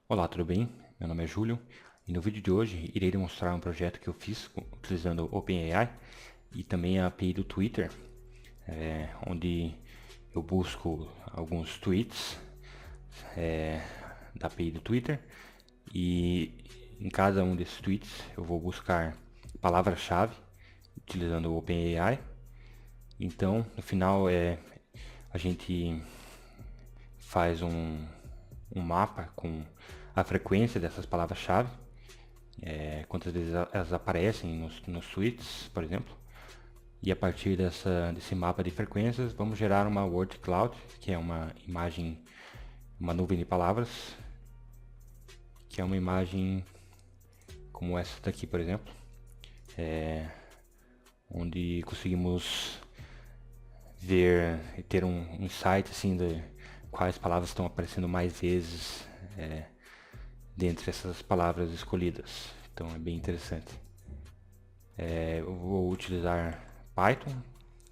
Olá, tudo bem? Meu nome é Júlio e no vídeo de hoje irei demonstrar um projeto que eu fiz utilizando o OpenAI e também a API do Twitter, onde eu busco alguns tweets da API do Twitter e em cada um desses tweets eu vou buscar palavra-chave utilizando o OpenAI. Então, no final a gente faz um mapa com a frequência dessas palavras-chave, quantas vezes elas aparecem nos tweets, por exemplo. E a partir desse mapa de frequências, vamos gerar uma word cloud, que é uma imagem, uma nuvem de palavras, que é uma imagem como essa daqui, por exemplo, onde conseguimos ver e ter um insight assim de quais palavras estão aparecendo mais vezes dentre essas palavras escolhidas. Então é bem interessante. Eu vou utilizar Python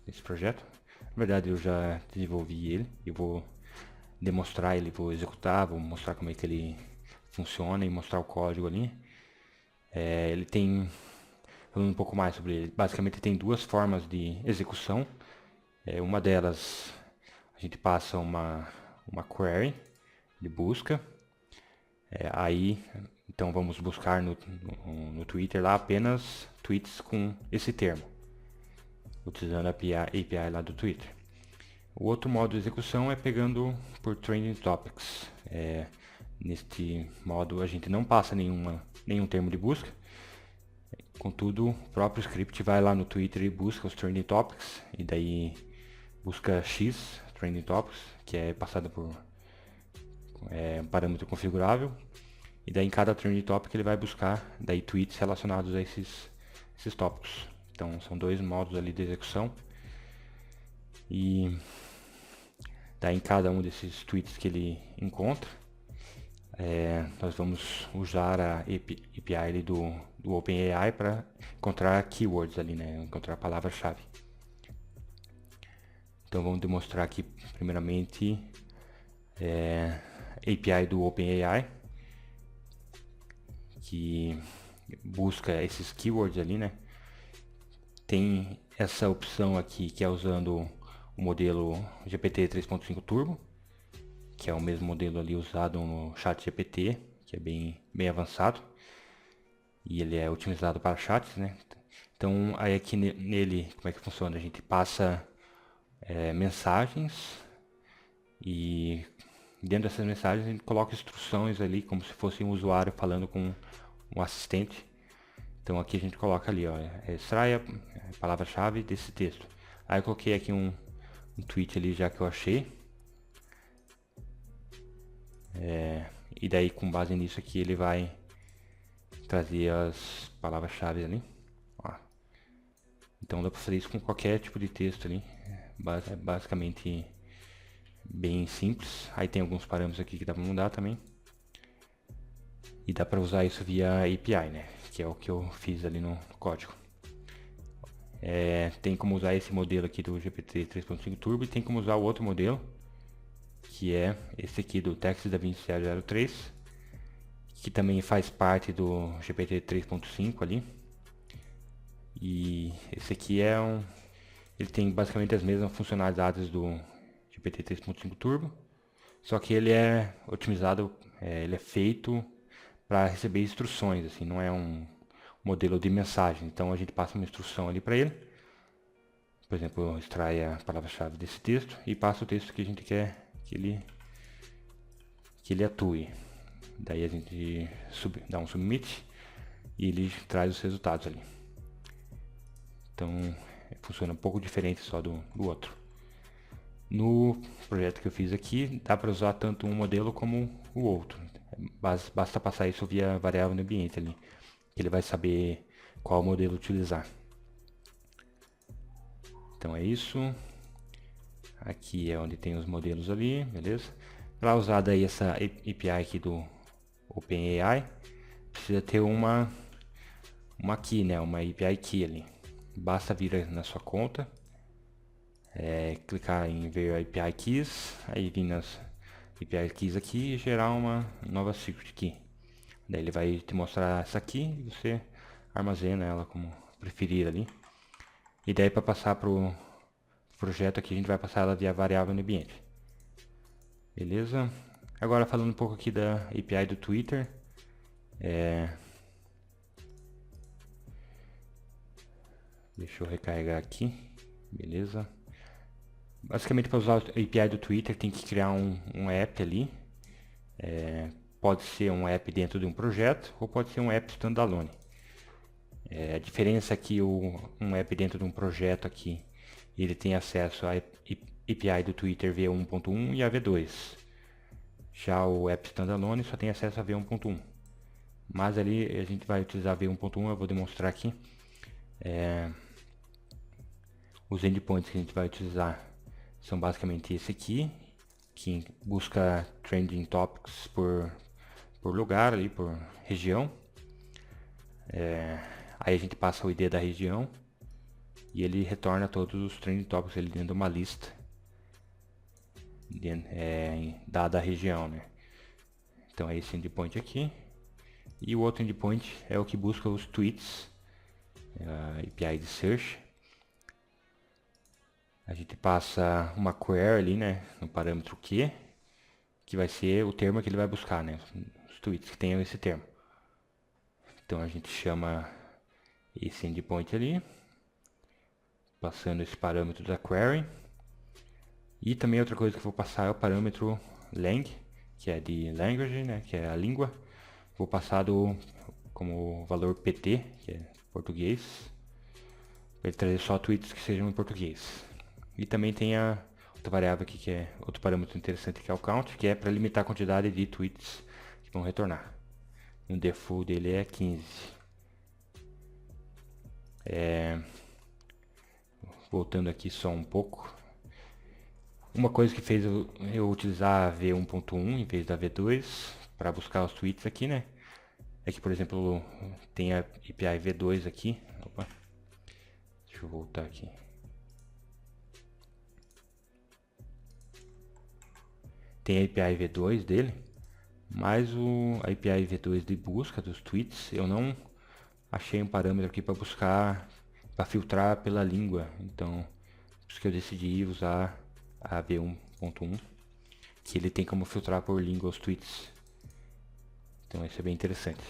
nesse projeto. Na verdade eu já desenvolvi ele e vou demonstrar ele, vou executar, vou mostrar como é que ele funciona e mostrar o código ali. Ele tem, falando um pouco mais sobre ele, basicamente tem duas formas de execução. Uma delas a gente passa uma query de busca. Aí então vamos buscar no Twitter lá apenas tweets com esse termo, utilizando a API lá do Twitter. O outro modo de execução é pegando por Trending Topics. Neste modo a gente não passa nenhum termo de busca, contudo o próprio script vai lá no Twitter e busca os Trending Topics, e daí busca X Trending Topics, que é passado por um parâmetro configurável, e daí em cada Trending Topic ele vai buscar daí tweets relacionados a esses tópicos. Então são dois modos ali de execução, e daí em cada um desses tweets que ele encontra, nós vamos usar a API ali do OpenAI para encontrar keywords ali, né? Encontrar palavra-chave. Então vamos demonstrar aqui primeiramente a API do OpenAI, que busca esses keywords ali, né? Tem essa opção aqui que é usando o modelo GPT 3.5 Turbo, que é o mesmo modelo ali usado no ChatGPT, que é bem avançado, e ele é otimizado para chats, né? Então aí aqui nele, como é que funciona? A gente passa mensagens, e dentro dessas mensagens a gente coloca instruções ali, como se fosse um usuário falando com um assistente. Então aqui a gente coloca ali, ó, extraia a palavra-chave desse texto. Aí eu coloquei aqui um tweet ali já que eu achei. E daí com base nisso aqui ele vai trazer as palavras-chave ali. Ó. Então dá para fazer isso com qualquer tipo de texto ali. É basicamente bem simples. Aí tem alguns parâmetros aqui que dá para mudar também. E dá para usar isso via API, né? Que é o que eu fiz ali no código. Tem como usar esse modelo aqui do GPT 3.5 Turbo, e tem como usar o outro modelo, que é esse aqui do Text DaVinci 003, que também faz parte do GPT 3.5 ali. E esse aqui ele tem basicamente as mesmas funcionalidades do GPT 3.5 Turbo, só que ele é otimizado, ele é feito para receber instruções, assim, não é um modelo de mensagem. Então a gente passa uma instrução ali para ele, por exemplo, extrai a palavra-chave desse texto e passa o texto que a gente quer que ele atue. Daí a gente dá um submit e ele traz os resultados ali. Então funciona um pouco diferente só do outro. No projeto que eu fiz aqui, dá para usar tanto um modelo como o outro. Basta passar isso via variável no ambiente ali. Ele vai saber qual modelo utilizar. Então é isso. Aqui é onde tem os modelos ali, beleza? Para usar daí essa API aqui do OpenAI, precisa ter uma key, né? Uma API key ali. Basta vir na sua conta, clicar em ver API Keys, aí vir API keys aqui e gerar uma nova secret key. Daí ele vai te mostrar essa aqui e você armazena ela como preferir ali. E daí para passar para o projeto aqui, a gente vai passar ela via variável no ambiente. Beleza? Agora falando um pouco aqui da API do Twitter. Deixa eu recarregar aqui. Beleza? Basicamente, para usar a API do Twitter, tem que criar um app ali. Pode ser um app dentro de um projeto ou pode ser um app standalone. A diferença é que um app dentro de um projeto aqui, ele tem acesso à API do Twitter V1.1 e a V2. Já o app standalone só tem acesso a V1.1. Mas ali a gente vai utilizar V1.1, eu vou demonstrar aqui. Os endpoints que a gente vai utilizar são basicamente esse aqui, que busca trending topics por lugar ali, por região. Aí a gente passa o ID da região e ele retorna todos os trending topics ali dentro de uma lista dada a região, né? Então é esse endpoint aqui. E o outro endpoint é o que busca os tweets, a API de search. A gente passa uma query ali, né, no parâmetro Q, que vai ser o termo que ele vai buscar, né, os tweets que tenham esse termo. Então a gente chama esse endpoint ali, passando esse parâmetro da query. E também outra coisa que eu vou passar é o parâmetro lang, que é de language, né, que é a língua. Vou passar como valor pt, que é português, para ele trazer só tweets que sejam em português. E também tem a outra variável aqui, que é outro parâmetro interessante, que é o count, que é para limitar a quantidade de tweets que vão retornar. O default dele é 15. Voltando aqui só um pouco. Uma coisa que fez eu utilizar a V1.1 em vez da V2 para buscar os tweets aqui, né? É que, por exemplo, tem a API V2 aqui. Opa. Deixa eu voltar aqui. Tem a API V2 dele, mas a API V2 de busca dos tweets, eu não achei um parâmetro aqui para buscar, para filtrar pela língua. Então, por isso que eu decidi usar a V1.1, que ele tem como filtrar por língua os tweets. Então isso é bem interessante.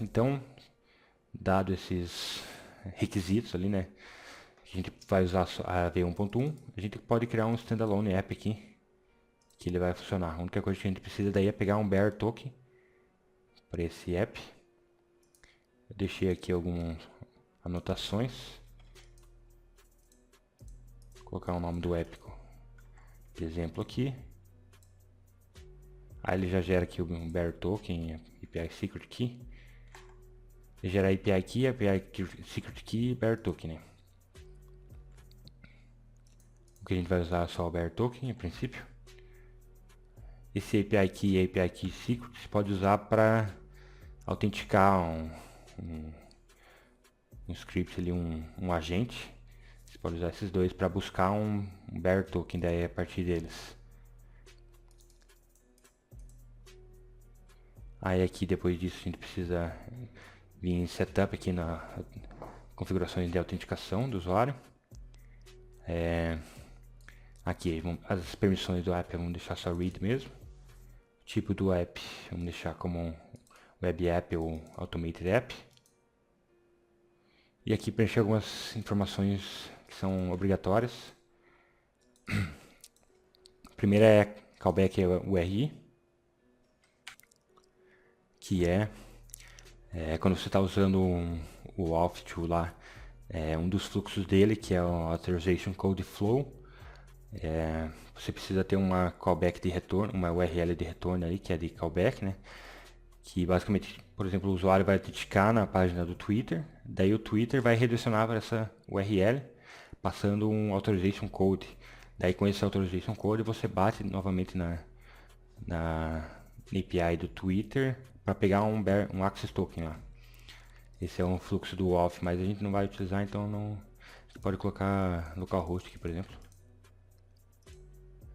Então, dado esses requisitos ali, né, a gente vai usar a V1.1, a gente pode criar um standalone app aqui, que ele vai funcionar. A única coisa que a gente precisa daí é pegar um bear token para esse app. Eu deixei aqui algumas anotações. Vou colocar o nome do app de exemplo aqui. Aí ele já gera aqui um bear token, API secret key. Ele gera API key, API secret key e bear token, né? O que a gente vai usar é só o bear token a princípio. Esse API key e API key secret você pode usar para autenticar um script ali, um agente. Você pode usar esses dois para buscar um bear token daí a partir deles. Aí aqui depois disso a gente precisa vir em setup aqui na configurações de autenticação do usuário. Aqui as permissões do app vamos deixar só read mesmo. O tipo do app vamos deixar como web app ou automated app. E aqui preencher algumas informações que são obrigatórias. A primeira é callback URI, que é quando você está usando o auth2 lá, um dos fluxos dele, que é o authorization code flow, você precisa ter uma callback de retorno, uma URL de retorno aí, que é de callback, né? Que basicamente, por exemplo, o usuário vai autenticar na página do Twitter, daí o Twitter vai redirecionar para essa URL, passando um authorization code. Daí com esse authorization code você bate novamente na API do Twitter para pegar um access token lá. Esse é um fluxo do auth, mas a gente não vai utilizar, então não. Você pode colocar localhost aqui, por exemplo.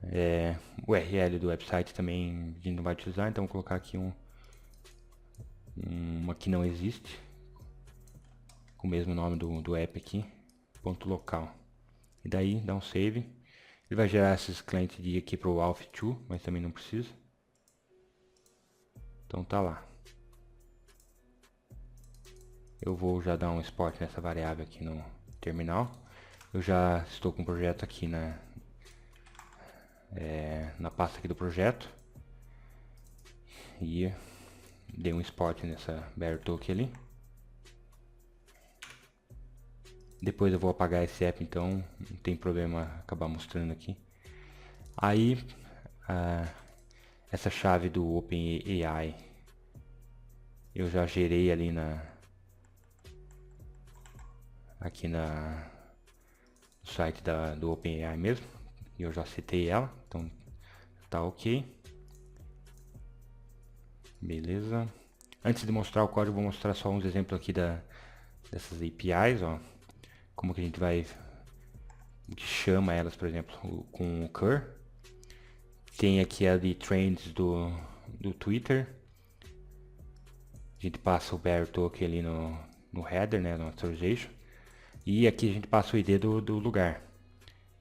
O URL do website também a gente não vai utilizar, então vou colocar aqui uma que não existe, com o mesmo nome do app aqui, ponto local. E daí dá um save. Ele vai gerar esses clientes de aqui para o Auth2, mas também não precisa. Então tá lá. Eu vou já dar um export nessa variável aqui no terminal. Eu já estou com o projeto aqui na pasta aqui do projeto. E dei um export nessa bear token ali. Depois eu vou apagar esse app, então não tem problema acabar mostrando aqui. Aí essa chave do OpenAI eu já gerei ali aqui no site do OpenAI mesmo. E eu já citei ela, então tá ok. Beleza. Antes de mostrar o código, vou mostrar só uns exemplos aqui dessas APIs, ó. Como que a gente vai chama elas, por exemplo, com o cur. Tem aqui a de trends do Twitter. A gente passa o bear token ali no header, né, no authorization. E aqui a gente passa o ID do lugar,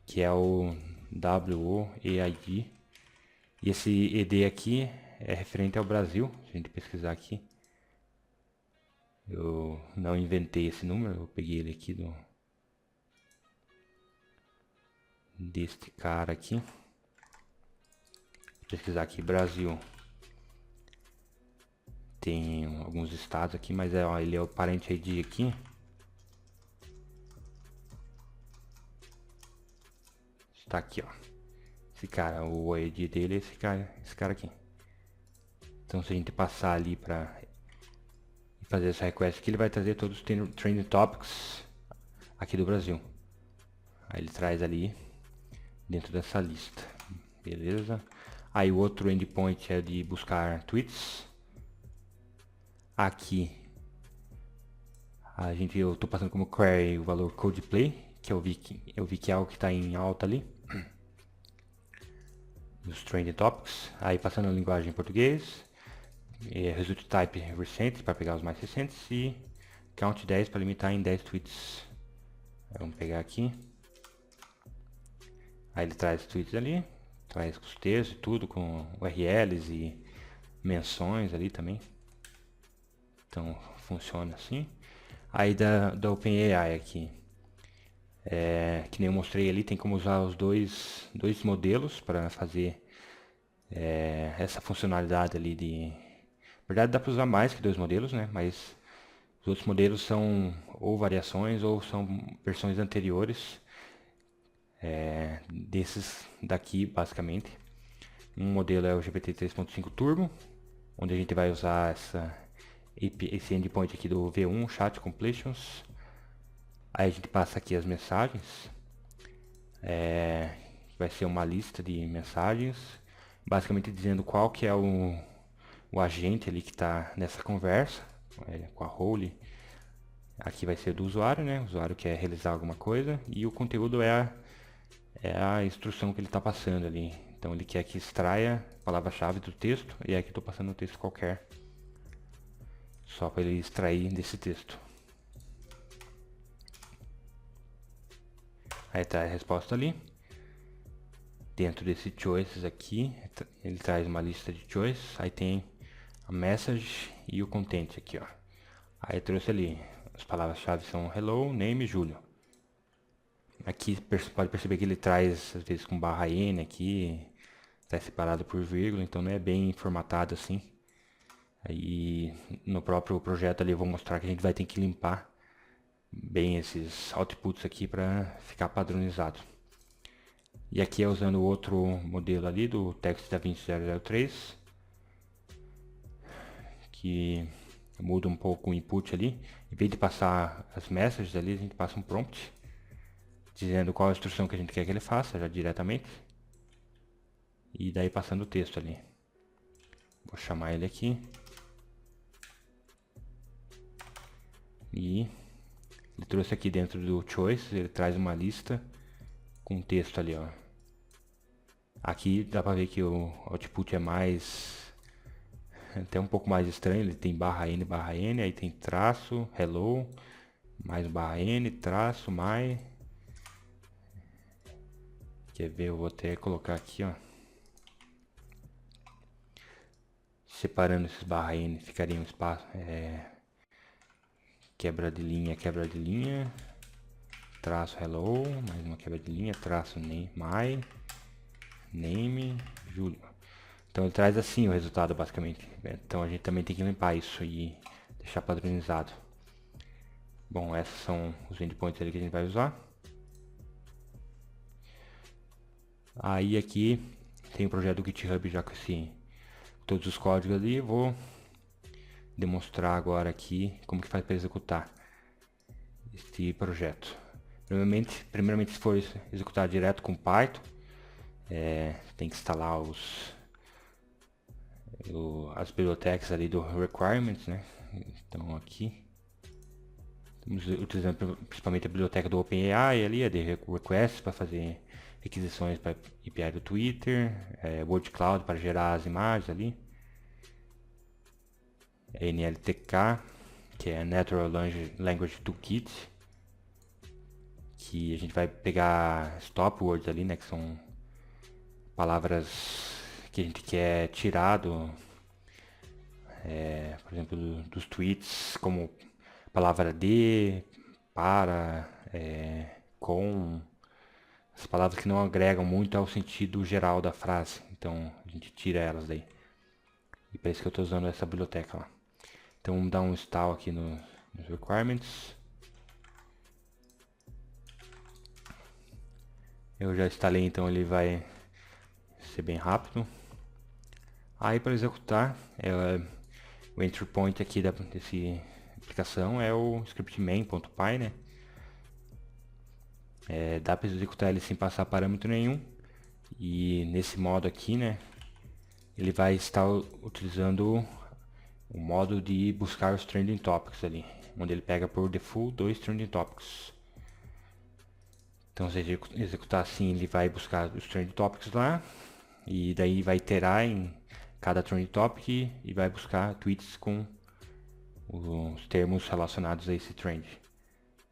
que é o WOEID. E esse ID aqui é referente ao Brasil. Se a gente pesquisar aqui, eu não inventei esse número, eu peguei ele aqui deste cara aqui. Vou pesquisar aqui Brasil. Tem alguns estados aqui, mas ele é o parent ID aqui. Está aqui, ó. Esse cara, o ID dele é esse cara aqui. Então se a gente passar ali para fazer essa request aqui, ele vai trazer todos os trending topics aqui do Brasil. Aí ele traz ali dentro dessa lista. Beleza? Aí o outro endpoint é de buscar tweets. Aqui eu estou passando como query o valor Codeplay, que eu vi que é algo que está em alta ali. Os trending topics. Aí passando a linguagem em português. Result type recent para pegar os mais recentes e count 10 para limitar em 10 tweets. Vamos pegar aqui. Aí ele traz tweets ali, traz os textos e tudo com URLs e menções ali também. Então funciona assim. Aí da OpenAI aqui, que nem eu mostrei ali, tem como usar os dois modelos para fazer essa funcionalidade ali na verdade dá para usar mais que dois modelos, né? Mas os outros modelos são ou variações ou são versões anteriores desses daqui, basicamente. Um modelo é o GPT 3.5 Turbo, onde a gente vai usar esse endpoint aqui do V1, Chat Completions. Aí a gente passa aqui as mensagens. Vai ser uma lista de mensagens, basicamente dizendo qual que é o agente ali que está nessa conversa, com a role. Aqui vai ser do usuário, né? O usuário quer realizar alguma coisa e o conteúdo é a instrução que ele está passando ali. Então ele quer que extraia a palavra-chave do texto e aqui estou passando um texto qualquer, só para ele extrair desse texto. Aí tá a resposta ali. Dentro desse choices aqui, ele traz uma lista de choices. Aí tem a message e o content aqui, ó. Aí trouxe ali, as palavras-chave são hello, name e Júlio. Aqui pode perceber que ele traz, às vezes, com barra N aqui, está separado por vírgula, então não é bem formatado assim. Aí no próprio projeto ali eu vou mostrar que a gente vai ter que limpar bem esses outputs aqui para ficar padronizado. E aqui é usando o outro modelo ali do Text DaVinci 003, que muda um pouco o input ali. Em vez de passar as messages ali, a gente passa um prompt dizendo qual a instrução que a gente quer que ele faça já diretamente. E daí passando o texto ali. Vou chamar ele aqui. E ele trouxe aqui dentro do choice, ele traz uma lista com texto ali, ó. Aqui dá pra ver que o output é mais, até um pouco mais estranho. Ele tem barra N, aí tem traço, hello, mais barra N, traço, my. Quer ver? Eu vou até colocar aqui, ó. Separando esses barra N, ficaria um espaço, quebra de linha, traço hello, mais uma quebra de linha, traço name, my, name, Júlio. Então ele traz assim o resultado basicamente. Então a gente também tem que limpar isso e deixar padronizado. Bom, esses são os endpoints ali que a gente vai usar. Aí aqui tem o projeto do GitHub já com todos os códigos ali. Vou demonstrar agora aqui como que faz para executar este projeto. Primeiramente, se for executar direto com Python, tem que instalar as bibliotecas ali do requirements, né? Então aqui estamos utilizando principalmente a biblioteca do OpenAI ali, a de requests para fazer requisições para API do Twitter, Word Cloud para gerar as imagens ali, NLTK, que é Natural Language Toolkit, que a gente vai pegar stop words ali, né, que são palavras que a gente quer tirar por exemplo, dos tweets, como palavra de, para, com, as palavras que não agregam muito ao sentido geral da frase. Então a gente tira elas daí. E para isso que eu estou usando essa biblioteca lá. Então vamos dar um install aqui nos requirements. Eu já instalei, então ele vai ser bem rápido. Aí para executar, o entry point aqui dessa aplicação é o script main.py, né? Dá para executar ele sem passar parâmetro nenhum. E nesse modo aqui, né, ele vai estar utilizando o modo de buscar os trending topics ali, onde ele pega por default 2 trending topics. Então se executar assim, ele vai buscar os trending topics lá, e daí vai iterar em cada trending topic e vai buscar tweets com os termos relacionados a esse trend.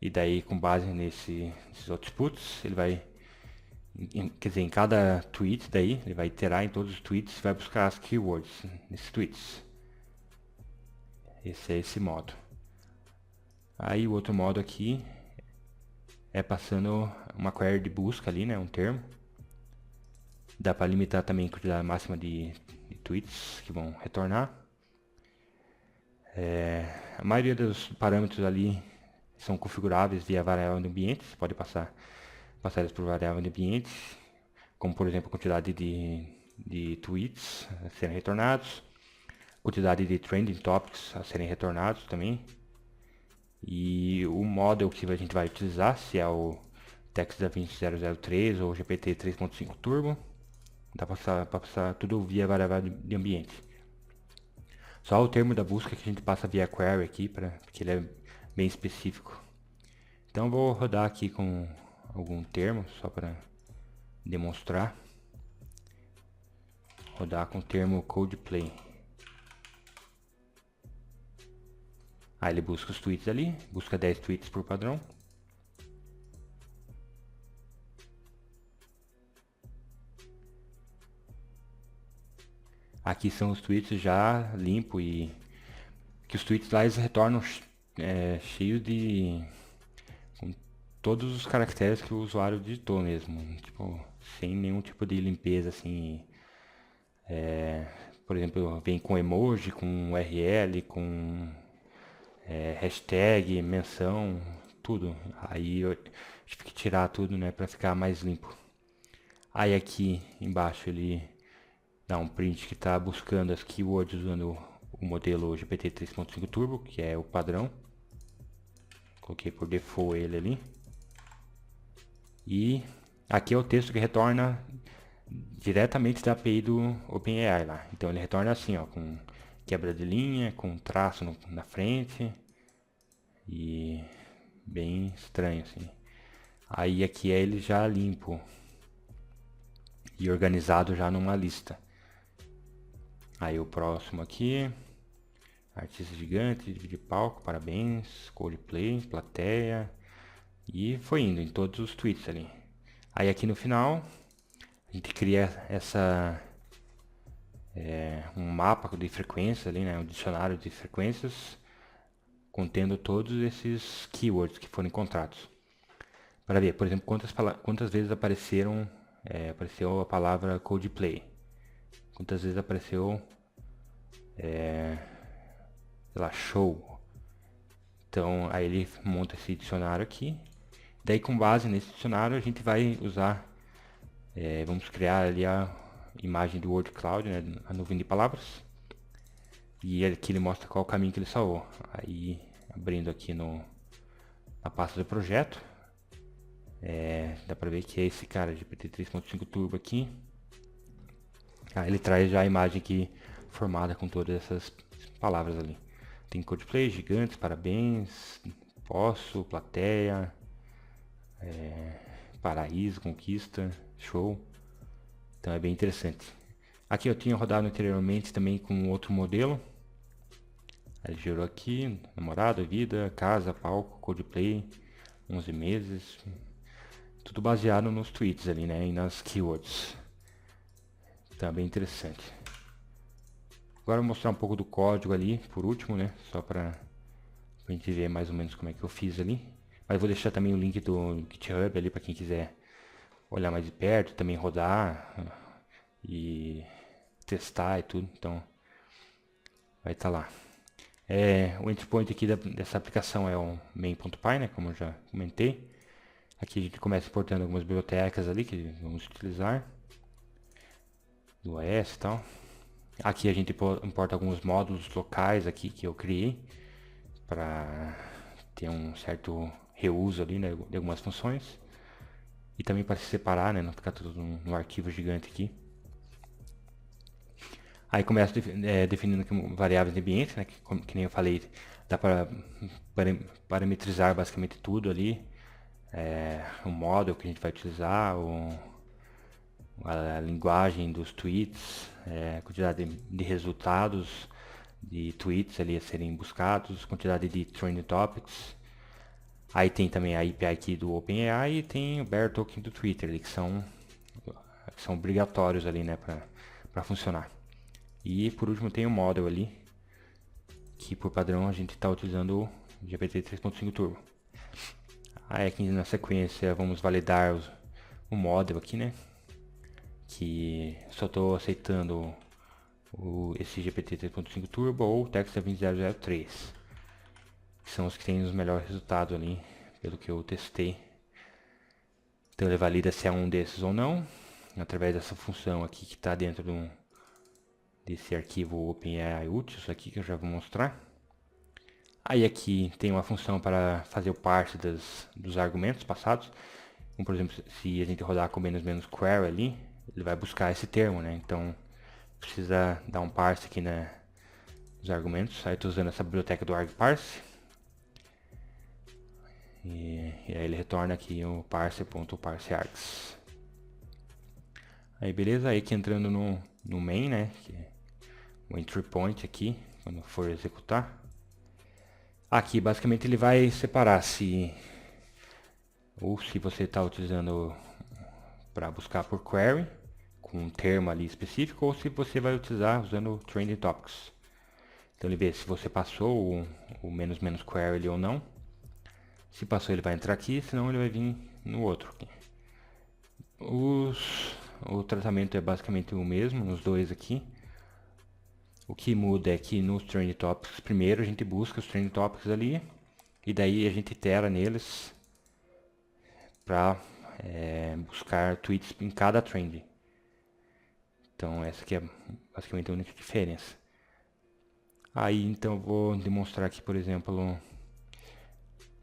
E daí, com base nesses outputs, ele vai, quer dizer, em cada tweet daí, ele vai iterar em todos os tweets e vai buscar as keywords nesses tweets. Esse é esse modo. Aí o outro modo aqui é passando uma query de busca ali, né, um termo. Dá para limitar também a quantidade máxima de tweets que vão retornar. A maioria dos parâmetros ali são configuráveis via variável de ambiente. Você pode passar eles por variável de ambiente, como por exemplo a quantidade de tweets a serem retornados, quantidade de trending topics a serem retornados também, e o model que a gente vai utilizar, se é o Text DaVinci 003 ou GPT 3.5 Turbo. Dá para passar tudo via variável de ambiente. Só o termo da busca que a gente passa via query aqui, porque ele é bem específico. Então vou rodar aqui com algum termo, só para demonstrar. Rodar com o termo codeplay. Aí ele busca os tweets ali, busca 10 tweets por padrão. Aqui são os tweets já limpo e que os tweets lá eles retornam cheios de com todos os caracteres que o usuário digitou mesmo, tipo, sem nenhum tipo de limpeza assim. Por exemplo, vem com emoji, com URL, com hashtag, menção, tudo. Aí eu tive que tirar tudo, né, para ficar mais limpo. Aí aqui embaixo ele dá um print que está buscando as keywords usando o modelo GPT 3.5 Turbo, que é o padrão. Coloquei por default ele ali. E aqui é o texto que retorna diretamente da API do OpenAI lá. Então ele retorna assim, ó, com quebra de linha, com traço na frente e bem estranho assim. Aí aqui é ele já limpo. e organizado já numa lista. Aí o próximo aqui, artista gigante, dividir palco, parabéns, Coldplay, plateia, e foi indo em todos os tweets ali. Aí aqui no final, a gente cria um mapa de frequências ali, né, um dicionário de frequências, contendo todos esses keywords que foram encontrados. Para ver, por exemplo, quantas vezes apareceu a palavra Coldplay, quantas vezes apareceu, sei lá, show. Então aí ele monta esse dicionário aqui. Daí com base nesse dicionário a gente vai usar, vamos criar ali a imagem do word cloud, né, a nuvem de palavras. E aqui ele mostra qual o caminho que ele salvou. Aí abrindo aqui na pasta do projeto, dá pra ver que é esse cara GPT 3.5 Turbo aqui. Ele traz já a imagem aqui formada com todas essas palavras ali. Tem Coldplay, gigantes, parabéns, posso, plateia, paraíso, conquista, show. Então é bem interessante. Aqui eu tinha rodado anteriormente também com outro modelo. Ele gerou aqui, namorado, vida, casa, palco, Coldplay, 11 meses. Tudo baseado nos tweets ali, né, e nas keywords. Então é bem interessante. Agora eu vou mostrar um pouco do código ali, por último, né, só pra gente ver mais ou menos como é que eu fiz ali. Mas eu vou deixar também o link do GitHub ali para quem quiser olhar mais de perto, também rodar e testar e tudo. Então vai estar lá. O endpoint aqui dessa aplicação é o main.py, né, como eu já comentei. Aqui a gente começa importando algumas bibliotecas ali que vamos utilizar, do OS e tal. Aqui a gente importa alguns módulos locais aqui que eu criei para ter um certo reuso ali, né, de algumas funções. E também para se separar, né, não ficar tudo num arquivo gigante aqui. Aí começa definindo aqui variáveis de ambiente, né, que nem eu falei, dá para parametrizar basicamente tudo ali. O model que a gente vai utilizar, a linguagem dos tweets, a quantidade de resultados de tweets ali a serem buscados, quantidade de trending topics. Aí tem também a API aqui do OpenAI e tem o Bear Token do Twitter, ali, que são obrigatórios ali, né, para funcionar. E por último tem o model ali, que por padrão a gente está utilizando o GPT 3.5 Turbo. Aí aqui na sequência vamos validar o model aqui, né, que só estou aceitando esse GPT 3.5 Turbo ou o Texta 20003, que são os que têm os melhores resultados ali, pelo que eu testei. Então ele valida se é um desses ou não, através dessa função aqui que está dentro desse arquivo OpenAI Utils aqui, que eu já vou mostrar. Aí aqui tem uma função para fazer o parse dos argumentos passados. Como, por exemplo, se a gente rodar com menos query ali, ele vai buscar esse termo, né? Então precisa dar um parse aqui nos argumentos. Aí estou usando essa biblioteca do argparse. E aí ele retorna aqui o parser.parseargs. Aí beleza, aí aqui entrando no main, né, que é o entry point aqui, quando for executar. Aqui basicamente ele vai separar se você está utilizando para buscar por query, com um termo ali específico, ou se você vai utilizar usando trending topics. Então ele vê se você passou o menos query ali ou não. Se passou ele vai entrar aqui, senão ele vai vir no outro aqui. O tratamento é basicamente o mesmo nos dois aqui. O que muda é que nos Trending Topics, primeiro a gente busca os Trending Topics ali, e daí a gente itera neles para buscar tweets em cada trend. Então essa aqui é basicamente a única diferença. Aí então eu vou demonstrar aqui, por exemplo,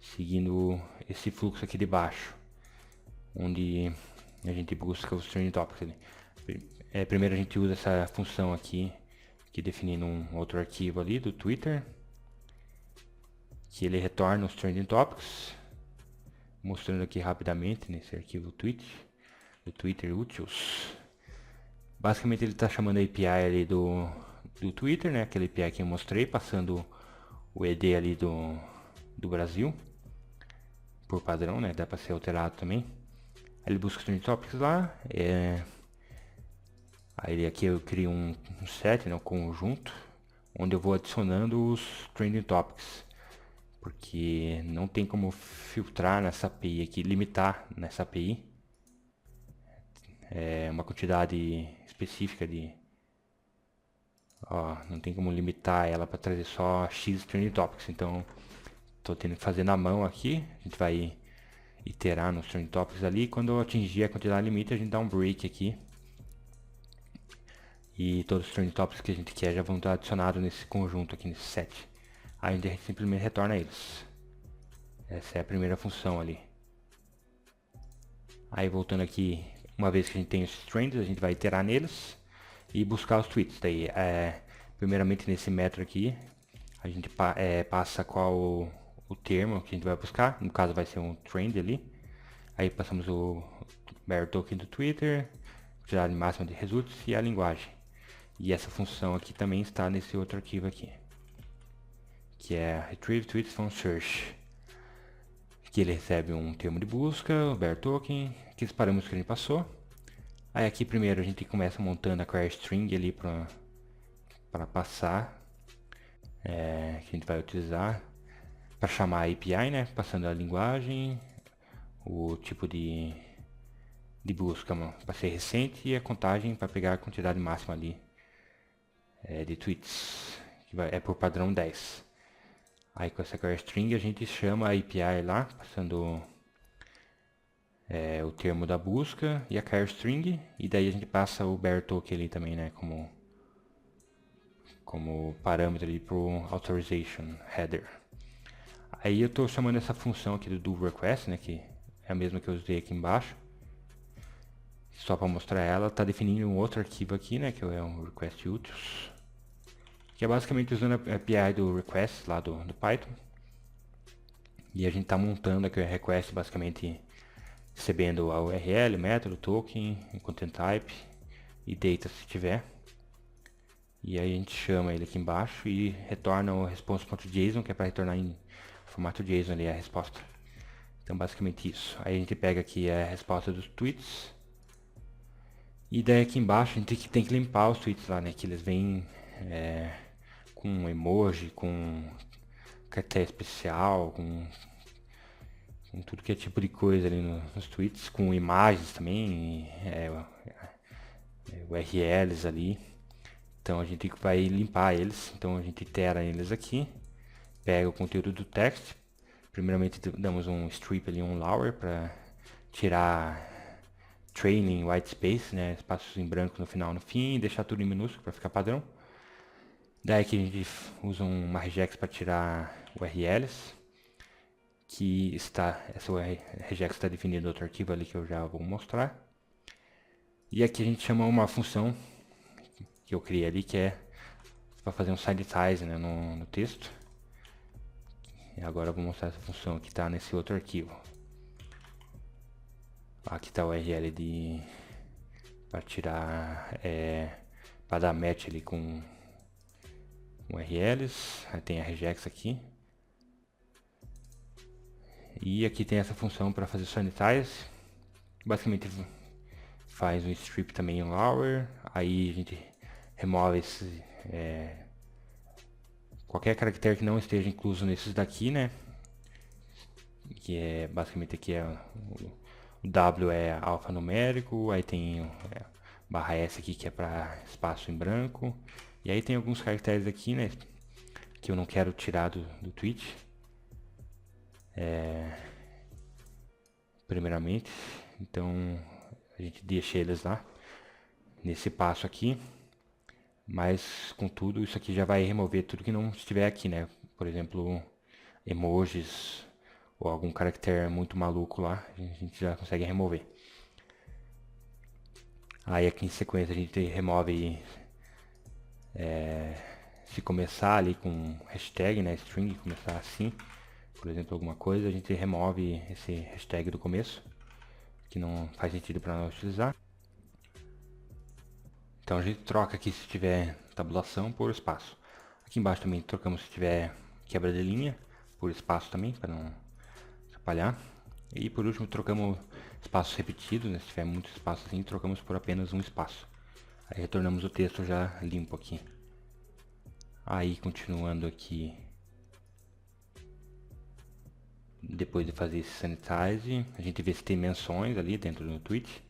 seguindo esse fluxo aqui de baixo, onde a gente busca os Trending Topics ali. Primeiro a gente usa essa função aqui, que definindo um outro arquivo ali do Twitter, que ele retorna os Trending Topics, mostrando aqui rapidamente nesse arquivo tweet, do Twitter Utils. Basicamente ele está chamando a API ali do Twitter, né? Aquele API que eu mostrei, passando o ED ali do Brasil, por padrão, né? Dá para ser alterado também. Aí ele busca os trending topics lá. Aí aqui eu crio um set, né? Um conjunto, onde eu vou adicionando os trending topics. Porque não tem como filtrar nessa API aqui, limitar nessa API uma quantidade específica de... Ó, não tem como limitar ela para trazer só X trending topics, então estou tendo que fazer na mão aqui. A gente vai iterar nos trending topics ali, quando eu atingir a quantidade limite a gente dá um break aqui. E todos os trending topics que a gente quer já vão estar adicionados nesse conjunto aqui, nesse set. Aí a gente simplesmente retorna eles. Essa é a primeira função ali. Aí voltando aqui, uma vez que a gente tem os trends, a gente vai iterar neles e buscar os tweets. Daí, primeiramente nesse método aqui, a gente passa qual o termo que a gente vai buscar. No caso vai ser um trend ali. Aí passamos o bear token do Twitter, quantidade máxima de results e a linguagem. E essa função aqui também está nesse outro arquivo aqui, que é retrieve tweets from search. Aqui ele recebe um termo de busca, o bear token, aqueles parâmetros que a gente passou. Aí aqui primeiro a gente começa montando a query string ali para passar, que a gente vai utilizar para chamar a API, né? Passando a linguagem, o tipo de busca para ser recente e a contagem para pegar a quantidade máxima ali de tweets, que é por padrão 10. Aí com essa query string a gente chama a API lá, passando o termo da busca e a query string, e daí a gente passa o bear token ali também, né, como parâmetro ali pro authorization header. Aí eu estou chamando essa função aqui do request, né, que é a mesma que eu usei aqui embaixo. Só para mostrar ela, está definindo um outro arquivo aqui, né, que é um request utils, que é basicamente usando a API do request lá do Python. E a gente está montando aqui o request basicamente recebendo a URL, método, token, content type e data se tiver. E aí a gente chama ele aqui embaixo e retorna o response.json, que é para retornar em formato JSON ali a resposta. Então basicamente isso. Aí a gente pega aqui a resposta dos tweets. E daí aqui embaixo a gente tem que limpar os tweets lá, né? Que eles vêm com emoji, com caractere especial, com tudo que é tipo de coisa ali nos tweets, com imagens também, URLs ali. Então a gente vai limpar eles. Então a gente itera eles aqui, pega o conteúdo do text. Primeiramente damos um strip ali, um lower, para tirar training white space, né, espaços em branco no final e no fim, e deixar tudo em minúsculo para ficar padrão. Daí aqui a gente usa uma regex para tirar URLs, que essa regex está definida em outro arquivo ali que eu já vou mostrar. E aqui a gente chama uma função que eu criei ali, que é para fazer um sanitize, né, no texto. E agora eu vou mostrar essa função que está nesse outro arquivo. Aqui está o URL para tirar, para dar match ali com URLs. Aí tem a regex aqui. E aqui tem essa função para fazer sanitize. Basicamente faz um strip também um lower. Aí a gente remove qualquer caractere que não esteja incluso nesses daqui, né? Que é basicamente aqui o W é alfanumérico, aí tem barra S aqui que é para espaço em branco. E aí tem alguns caracteres aqui, né, que eu não quero tirar do tweet. Primeiramente, então a gente deixa eles lá nesse passo aqui. Mas contudo, isso aqui já vai remover tudo que não estiver aqui, né? Por exemplo, emojis ou algum caractere muito maluco lá, a gente já consegue remover. Aí aqui em sequência a gente remove, se começar ali com hashtag, né, string, começar assim, por exemplo, alguma coisa, a gente remove esse hashtag do começo, que não faz sentido para nós utilizar. Então a gente troca aqui se tiver tabulação por espaço. Aqui embaixo também trocamos se tiver quebra de linha por espaço também, para não atrapalhar. E por último trocamos espaços repetidos, né? Se tiver muito espaço assim, trocamos por apenas um espaço. Aí retornamos o texto já limpo aqui. Aí continuando aqui, depois de fazer esse sanitize, a gente vê se tem menções ali dentro do tweet.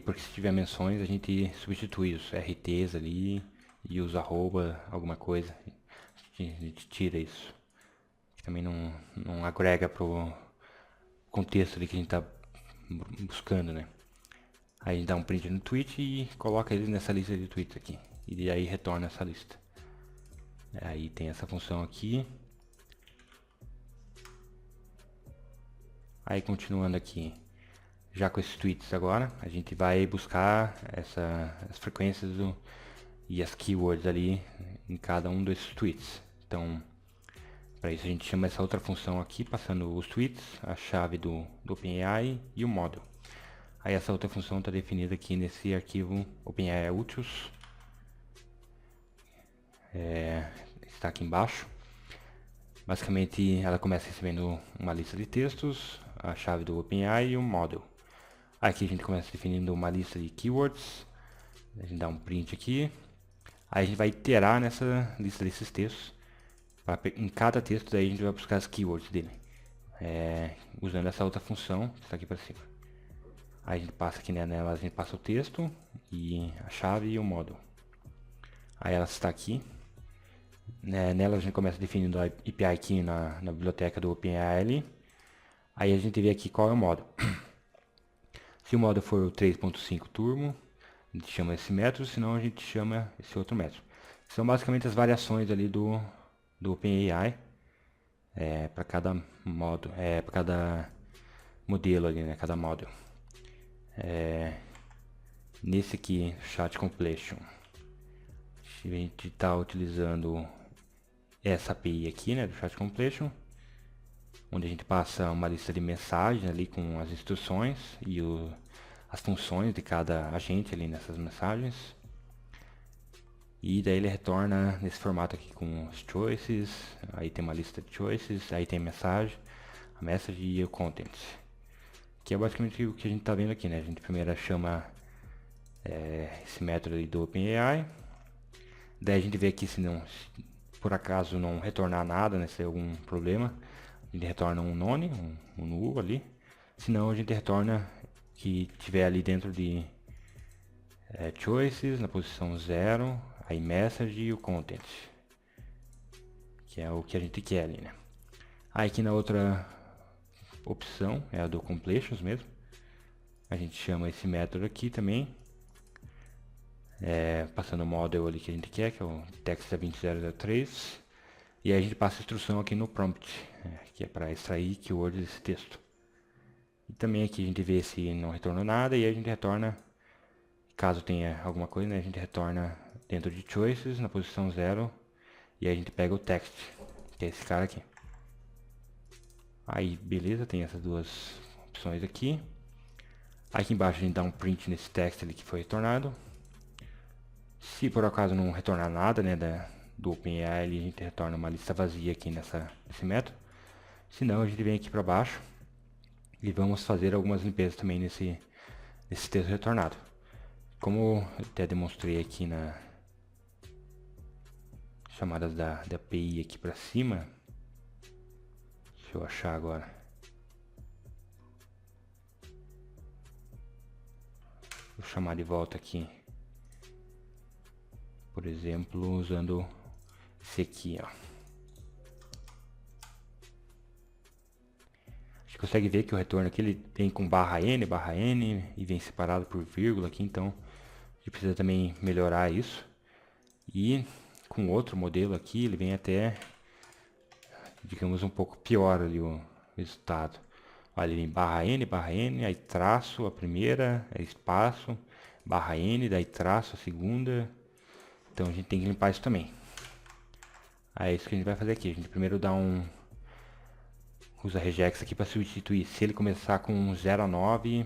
Porque se tiver menções, a gente substitui os RTs ali e os arroba, alguma coisa. A gente tira isso. Também não agrega pro contexto ali que a gente está buscando, né? Aí a gente dá um print no tweet e coloca eles nessa lista de tweets aqui. E aí retorna essa lista. Aí tem essa função aqui. Aí continuando aqui, já com esses tweets agora, a gente vai buscar as frequências e as keywords ali em cada um desses tweets. Então, para isso a gente chama essa outra função aqui, passando os tweets, a chave do OpenAI e o model. Aí essa outra função está definida aqui nesse arquivo OpenAI Úteis. Está aqui embaixo. Basicamente ela começa recebendo uma lista de textos, a chave do OpenAI e o model. Aqui a gente começa definindo uma lista de keywords. A gente dá um print aqui. Aí a gente vai iterar nessa lista desses textos. Em cada texto daí a gente vai buscar as keywords dele. Usando essa outra função que está aqui para cima. Aí a gente passa aqui nela, a gente passa o texto e a chave e o model. Aí ela está aqui. Nela a gente começa definindo a API Key na biblioteca do OpenAI. Aí a gente vê aqui qual é o model. Se o model for o 3.5 Turbo, a gente chama esse método, senão a gente chama esse outro método. São basicamente as variações ali do OpenAI para cada módulo, para cada modelo ali, né, cada model. Nesse aqui, Chat Completion, a gente está utilizando essa API aqui, né, do Chat Completion, onde a gente passa uma lista de mensagens ali com as instruções e as funções de cada agente ali nessas mensagens. E daí ele retorna nesse formato aqui com os choices, aí tem uma lista de choices, aí tem a message e o content. Que é basicamente o que a gente está vendo aqui, né? A gente primeiro chama esse método aí do OpenAI. Daí a gente vê aqui se por acaso não retornar nada, né? Se tem algum problema, a gente retorna um none, um null ali. Senão a gente retorna que tiver ali dentro de choices, na posição 0, aí message e o content, que é o que a gente quer ali, né? Aí aqui na outra opção, é a do completions mesmo, a gente chama esse método aqui também, passando o model ali que a gente quer, que é o text2003, e aí a gente passa a instrução aqui no prompt, que é para extrair keywords desse texto. E também aqui a gente vê se não retornou nada, e aí a gente retorna, caso tenha alguma coisa, né, a gente retorna dentro de choices, na posição 0, e aí a gente pega o text, que é esse cara aqui. Aí beleza, tem essas duas opções aqui. Aqui embaixo a gente dá um print nesse text ali que foi retornado. Se por acaso não retornar nada, né, do OpenAI, a gente retorna uma lista vazia aqui nesse método. Se não, a gente vem aqui para baixo e vamos fazer algumas limpezas também nesse texto retornado. Como eu até demonstrei aqui na chamadas da API aqui para cima, deixa eu achar agora. Vou chamar de volta aqui, por exemplo, usando esse aqui, ó. Você consegue ver que o retorno aqui ele vem com /n e vem separado por vírgula aqui, então a gente precisa também melhorar isso. E com outro modelo aqui, ele vem até, digamos, um pouco pior ali o resultado. Olha, ele vem /n, aí traço a primeira, aí espaço, /n, daí traço a segunda. Então a gente tem que limpar isso também. Aí é isso que a gente vai fazer aqui. A gente primeiro usa regex aqui para substituir. Se ele começar com 0 a 9,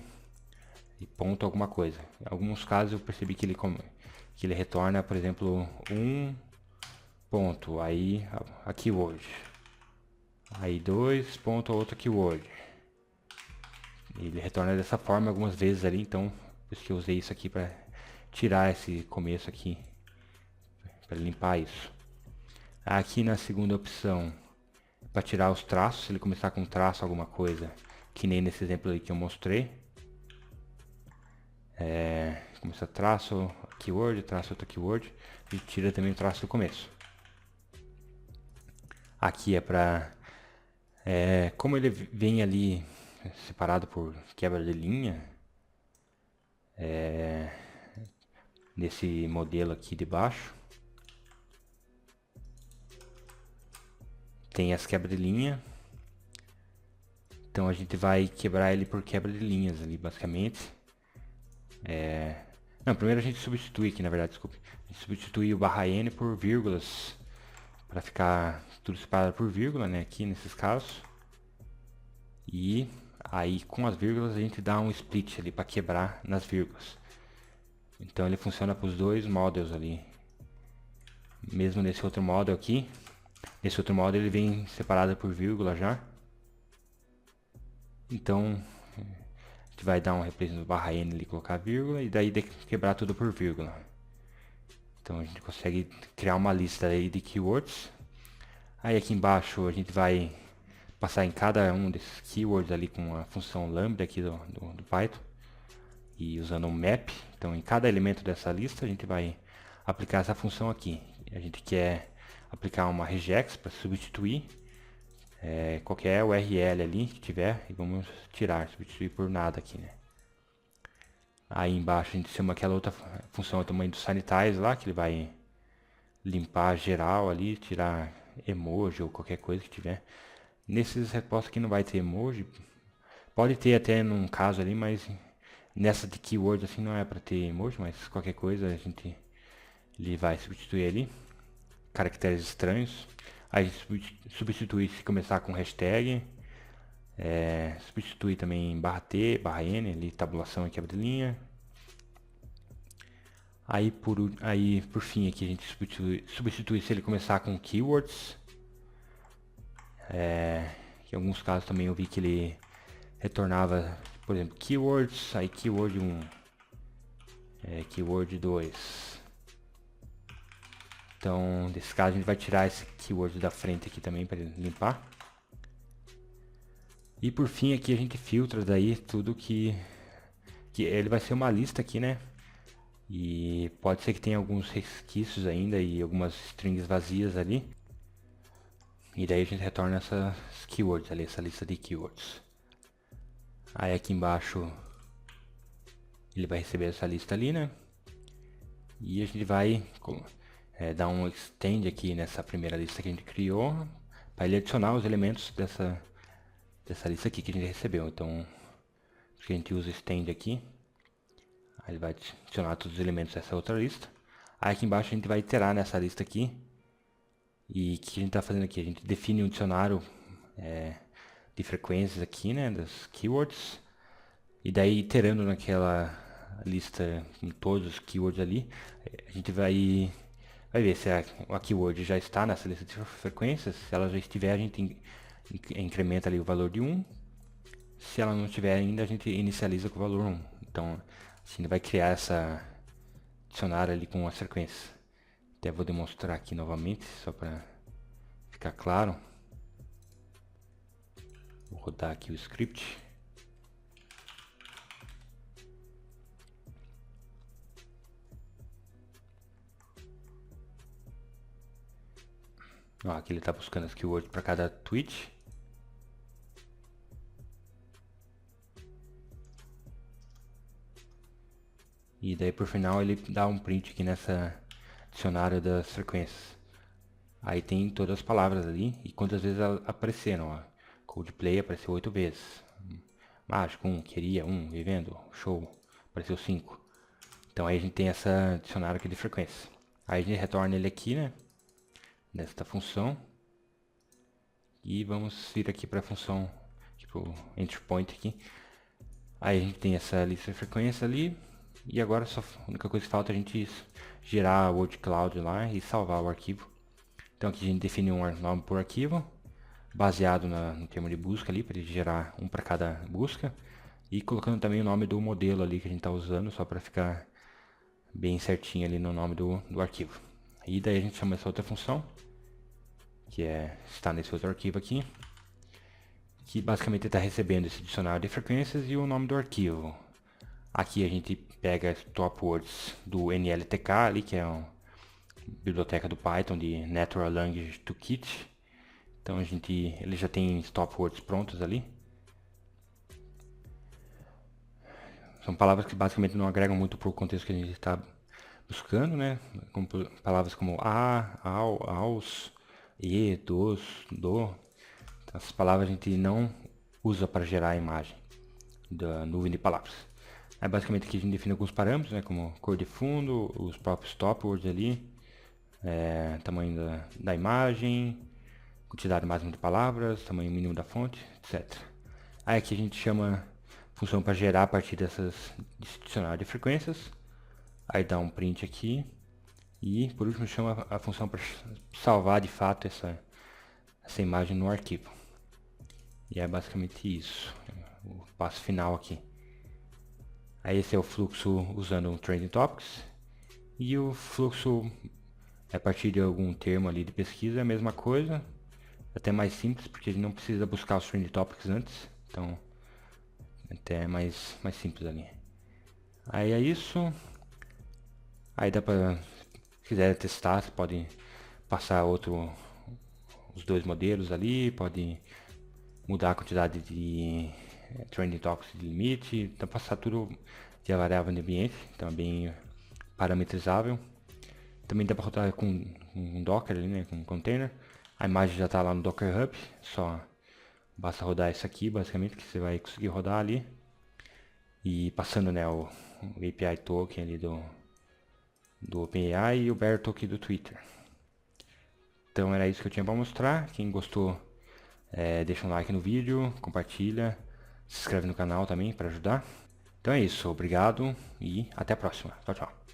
e ponto alguma coisa. Em alguns casos eu percebi que ele retorna, por exemplo, um ponto, aí a keyword. Aí 2 ponto outra keyword. Ele retorna dessa forma algumas vezes ali, então por isso que eu usei isso aqui para tirar esse começo aqui, para limpar isso. Aqui na segunda opção, para tirar os traços, se ele começar com traço alguma coisa, que nem nesse exemplo aí que eu mostrei. Começa traço, keyword, traço outra keyword, e tira também o traço do começo. Aqui é para, como ele vem ali separado por quebra de linha, nesse modelo aqui de baixo, tem as quebras de linha. Então a gente vai quebrar ele por quebra de linhas ali, basicamente. Não, primeiro a gente substitui aqui, na verdade, desculpe. A gente substitui o barra N por vírgulas, para ficar tudo separado por vírgula, né, aqui nesses casos. E aí com as vírgulas a gente dá um split ali para quebrar nas vírgulas. Então ele funciona para os dois models ali. Mesmo nesse outro model aqui, nesse outro model ele vem separado por vírgula já. Então a gente vai dar um replace no barra N ali, colocar vírgula e daí quebrar tudo por vírgula. Então a gente consegue criar uma lista aí de keywords. Aí aqui embaixo a gente vai passar em cada um desses keywords ali com a função lambda aqui do Python. E usando um map. Então em cada elemento dessa lista a gente vai aplicar essa função aqui. A gente quer aplicar uma regex para substituir qualquer URL ali que tiver, e vamos substituir por nada aqui, né? Aí embaixo a gente chama aquela outra função também do sanitize lá, que ele vai limpar geral ali, tirar emoji ou qualquer coisa que tiver. Nesses respostas aqui não vai ter emoji, pode ter até num caso ali, mas nessa de keyword assim não é para ter emoji, mas qualquer coisa ele vai substituir ali. Caracteres estranhos. Aí substitui se começar com hashtag. Substitui também barra T, barra N, ali, tabulação e quebra de linha. Aí por fim aqui a gente substitui se ele começar com keywords. Em alguns casos também eu vi que ele retornava, por exemplo, keywords, aí keyword 1, keyword 2. Então, nesse caso, a gente vai tirar esse keyword da frente aqui também para limpar. E por fim, aqui a gente filtra daí tudo que ele vai ser uma lista aqui, né? E pode ser que tenha alguns resquícios ainda e algumas strings vazias ali. E daí a gente retorna essas keywords ali, essa lista de keywords. Aí aqui embaixo ele vai receber essa lista ali, né? E a gente vai dar um extend aqui nessa primeira lista que a gente criou, para ele adicionar os elementos dessa lista aqui que a gente recebeu. Então, a gente usa extend aqui, aí ele vai adicionar todos os elementos dessa outra lista. Aí aqui embaixo a gente vai iterar nessa lista aqui. E o que a gente está fazendo aqui? A gente define um dicionário de frequências aqui, né, das keywords. E daí, iterando naquela lista com todos os keywords ali, a gente vai ver se a keyword já está nessa lista de frequências. Se ela já estiver, a gente incrementa ali o valor de 1. Se ela não tiver ainda, a gente inicializa com o valor 1. Então, assim, vai criar essa dicionário ali com as frequências. Até vou demonstrar aqui novamente, só para ficar claro. Vou rodar aqui o script. Ó, aqui ele está buscando as keywords para cada tweet. E daí por final ele dá um print aqui nessa dicionário das frequências. Aí tem todas as palavras ali e quantas vezes apareceram. Ó. Coldplay apareceu 8 vezes. Mágico 1, queria 1, vivendo, show, apareceu 5. Então aí a gente tem essa dicionário aqui de frequências. Aí a gente retorna ele aqui, né? Nesta função. E vamos vir aqui para a função, tipo, entry point aqui. Aí a gente tem essa lista de frequência ali. E agora só a única coisa que falta é a gente gerar o Word Cloud lá e salvar o arquivo. Então aqui a gente define um nome por arquivo, baseado no termo de busca ali, para ele gerar um para cada busca. E colocando também o nome do modelo ali que a gente está usando, só para ficar bem certinho ali no nome do arquivo. E daí a gente chama essa outra função, que está nesse outro arquivo aqui, que basicamente está recebendo esse dicionário de frequências e o nome do arquivo. Aqui a gente pega stop words do NLTK ali, que é uma biblioteca do Python de Natural Language Toolkit. Então ele já tem stop words prontos ali. São palavras que basicamente não agregam muito para o contexto que a gente está buscando, né? Como palavras como ao, aos, e, dos, do. Então, essas palavras a gente não usa para gerar a imagem da nuvem de palavras. Aí basicamente aqui a gente define alguns parâmetros, né? Como cor de fundo, os próprios stop words ali, tamanho da imagem, quantidade máxima de palavras, tamanho mínimo da fonte, etc. Aí aqui a gente chama função para gerar a partir desse dicionário de frequências. Aí dá um print aqui. E por último chama a função para salvar de fato essa imagem no arquivo. E é basicamente isso. O passo final aqui. Aí esse é o fluxo usando o Trending Topics. E o fluxo a partir de algum termo ali de pesquisa é a mesma coisa. Até mais simples, porque a gente não precisa buscar os Trending Topics antes. Então até é mais simples ali. Aí é isso. Aí dá pra, se quiser testar, você pode passar os dois modelos ali, pode mudar a quantidade de Trending Topics de limite, então passar tudo de variável de ambiente, então é bem parametrizável. Também dá para rodar com um Docker ali, né, com um container. A imagem já está lá no Docker Hub, só basta rodar isso aqui, basicamente, que você vai conseguir rodar ali. E passando, né, o API token ali do OpenAI e o Bear token do Twitter. Então era isso que eu tinha para mostrar. Quem gostou, deixa um like no vídeo, compartilha, se inscreve no canal também para ajudar. Então é isso, obrigado e até a próxima. Tchau, tchau.